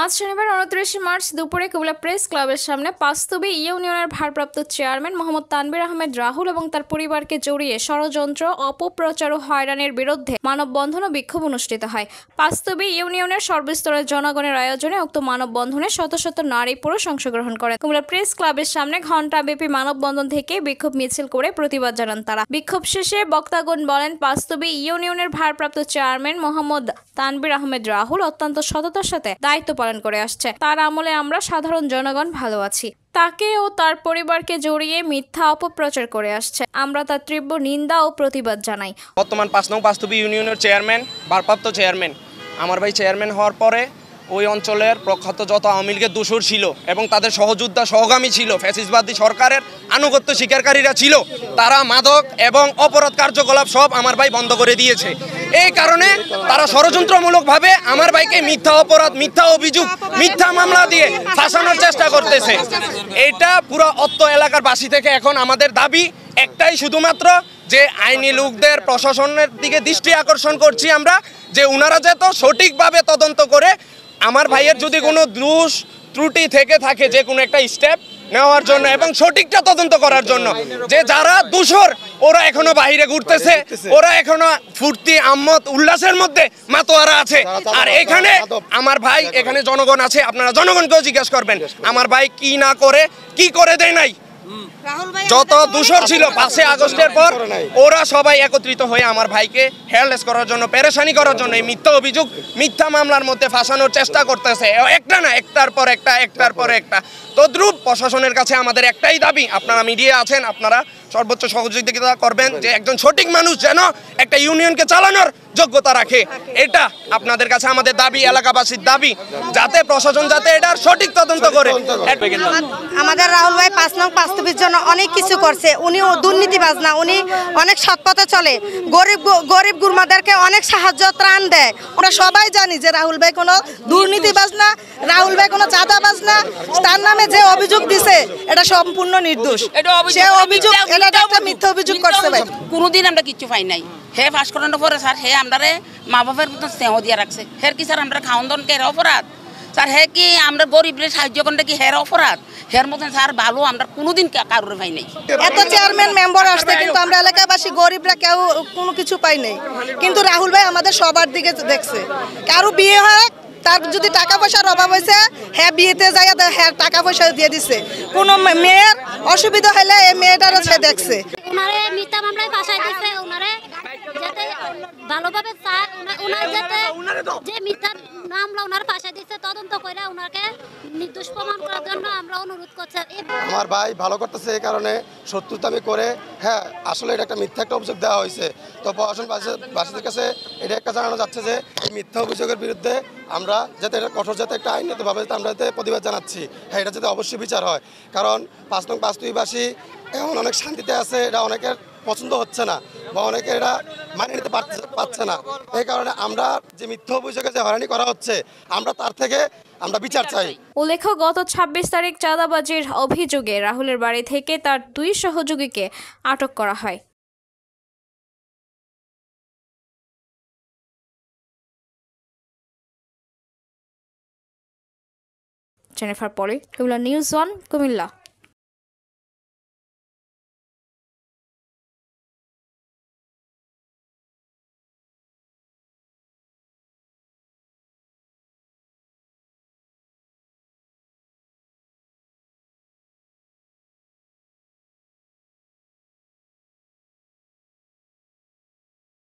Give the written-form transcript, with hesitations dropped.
আজ শনিবার 29 মার্চ দুপুরে কুমিল্লা প্রেস ক্লাবের সামনে পাঁচতবি ইউনিয়নের ভারপ্রাপ্ত চেয়ারম্যান মোহাম্মদ তানভীর আহমেদ রাহুল এবং তার পরিবারকে জড়িয়ে ষড়যন্ত্র, অপপ্রচার ও হয়রানির বিরুদ্ধে মানববন্ধন ও বিক্ষোভ অনুষ্ঠিত হয়। পাঁচতবি ইউনিয়নের সর্বস্তরের জনগণের আয়োজনে উক্ত মানববন্ধনে শত শত নারী পুরুষ অংশগ্রহণ করেন। কুমিল্লা প্রেস ক্লাবের সামনে ঘণ্টাব্যাপী মানববন্ধন থেকে বিক্ষোভ মিছিল করে প্রতিবাদ জানান তারা। বিক্ষোভ শেষে বক্তাগণ বলেন, পাঁচতবি ইউনিয়নের ভারপ্রাপ্ত চেয়ারম্যান মোহাম্মদ তানভীর আহমেদ রাহুল অত্যন্ত সততার সাথে দায়িত্ব পালন করে আসছে। তার আমলে আমরা সাধারণ জনগণ ভালো আছি। তাকে ও তার পরিবারকে জড়িয়ে মিথ্যা অপপ্রচার করে আসছে। আমরা তার তীব্র নিন্দা ও প্রতিবাদ জানাই। বর্তমান ৫ নং পাঁচতবি ইউনিয়নের চেয়ারম্যান, ভারপ্রাপ্ত চেয়ারম্যান, আমার ভাই চেয়ারম্যান হওয়ার পরে ওই অঞ্চলের প্রখ্যাত যত আওয়ামী লীগের দোসর ছিল এবং তাদের সহযোদ্ধা সহগামী ছিল, ফ্যাসিস্টবাদী সরকারের আনুগত্য স্বীকারকারীরা ছিল, তারা মাদক এবং অপরাধ কার্যকলাপ সব আমার ভাই বন্ধ করে দিয়েছে। এই কারণে তারা ষড়যন্ত্রমূলকভাবে আমার ভাইকে মিথ্যা অপরাধ, মিথ্যা অভিযোগ, মিথ্যা মামলা দিয়ে ফাঁসানোর চেষ্টা করতেছে। এটা পুরো অত্র এলাকার বাসী থেকে এখন আমাদের দাবি একটাই, শুধুমাত্র যে আইনি লোকদের প্রশাসনের দিকে দৃষ্টি আকর্ষণ করছি আমরা, যে উনারা যাতে সঠিকভাবে তদন্ত করে আমার ভাইয়ের যদি কোনো দোষ ত্রুটি থেকে থাকে যে কোনো একটা স্টেপ নেওয়ার জন্য এবং সঠিকটা তদন্ত করার জন্য। যে যারা দোষর ওরা এখনো বাইরে ঘুরতেছে, ওরা এখনো ফুর্তি আম্মত উল্লাসের মধ্যে মাতোয়ারা আছে। আর এখানে আমার ভাই, এখানে জনগণ আছে, আপনারা জনগণকেও জিজ্ঞাসা করবেন আমার ভাই কি না করে, কি করে দেয় নাই। যত দূষর ছিল ৫ই আগস্টের পর ওরা সবাই একত্রিত হয়ে আমার ভাইকে হেয়ারলেস করার জন্য, পেরেশানি করার জন্য এই মিথ্যা অভিযোগ, মিথ্যা মামলার মধ্যে ফাঁসানোর চেষ্টা করতেছে। একটা না, একটার পর একটা, একটার পর একটা। তদ্রূপ প্রশাসনের কাছে আমাদের একটাই দাবি, আপনারা মিডিয়া আছেন, আপনারা সর্বোচ্চ সহযোগিতা করবেন যে একজন সঠিক মানুষ যেন একটা ইউনিয়নকে চালানোর যোগ্যতা রাখে। এটা আপনাদের কাছে আমাদের দাবি, এলাকাবাসীর দাবি, যাতে প্রশাসন যাতে এটার সঠিক তদন্ত করে। আমাদের রাহুল ভাই ৫ নং পাঁচতবির জন্য অনেক কিছু করছে। উনি দুর্নীতিবাজ না, উনি অনেক সৎ পথে চলে, গরিব গুরমাদেরকে অনেক সাহায্য ত্রাণ দেয়। আমরা সবাই জানি যে রাহুল ভাই কোনো দুর্নীতিবাজ না, রাহুল ভাই কোনো চাঁদাবাজ না। তার নামে যে অভিযোগ দিছে এটা সম্পূর্ণ নির্দোষ। সে অভিযোগ, এটা একটা মিথ্যা অভিযোগ করছে ভাই। কোনোদিন আমরা কিচ্ছু পাই নাই। হে পাস করানোর পরে স্যার হে আমরারে মা বাপের মতন স্নেহ দিয়ে রাখছে। হের কি স্যার আমরা খাওয়ান দন হের অপরাধ? স্যার হে কি আমরা গরিবরে সাহায্য করলে কি হের অপরাধ? হের মতন স্যার ভালো আমরা কোনোদিন কারোর পাই নাই। এত চেয়ারম্যান মেম্বার আসছে কিন্তু আমরা এলাকাবাসী গরিবরা কেউ কোনো কিছু পাই নাই। কিন্তু রাহুল ভাই আমাদের সবার দিকে দেখছে। কারো বিয়ে হয়, তার যদি টাকা পয়সার অভাব হয়েছে, হ্যাঁ বিয়েতে যাই হ্যাঁ টাকা পয়সা দিয়ে দিচ্ছে। কোনো মেয়ের অসুবিধা হলে এই মেয়েটারও সে দেখছে। উনারে মিথ্যা মামলায় ফাঁসাই দিচ্ছে, উনারে যাতে ভালোভাবে স্যার উনার যাতে যে মিথ্যা মামলা উনার ফাঁসাই দিচ্ছে তদন্ত করে উনাকে নির্দোষ প্রমাণ করার জন্য আমরা অনুরোধ করছি। আমার ভাই ভালো করতেছে, এই কারণে শত্রুতামি করে, হ্যাঁ আসলে এটা একটা মিথ্যা একটা অভিযোগ দেওয়া হয়েছে। তো প্রশাসনবাসীদের কাছে এটা একটা জানানো যাচ্ছে যে এই মিথ্যা অভিযোগের বিরুদ্ধে আমরা যাতে এটা কঠোর, যাতে একটা আইনগতভাবে আমরা যাতে প্রতিবাদ জানাচ্ছি। হ্যাঁ, এটা যাতে অবশ্যই বিচার হয়, কারণ ৫ নং পাঁচতবিবাসী এখন অনেক শান্তিতে আছে, এটা অনেকের পছন্দ হচ্ছে না বা অনেকে এটা মানে নিতে পারছে না। এই কারণে আমরা যে মিথ্যা অভিযোগে যে হয়রানি করা হচ্ছে, আমরা তার থেকে আমরা বিচার চাই। উল্লেখ্য, গত ২৬ তারিখ চাঁদাবাজির অভিযোগে রাহুলের বাড়ি থেকে তার ২ সহযোগীকে আটক করা হয়। জেনিফার পলি, কুমিল্লা নিউজ 1, কুমিল্লা।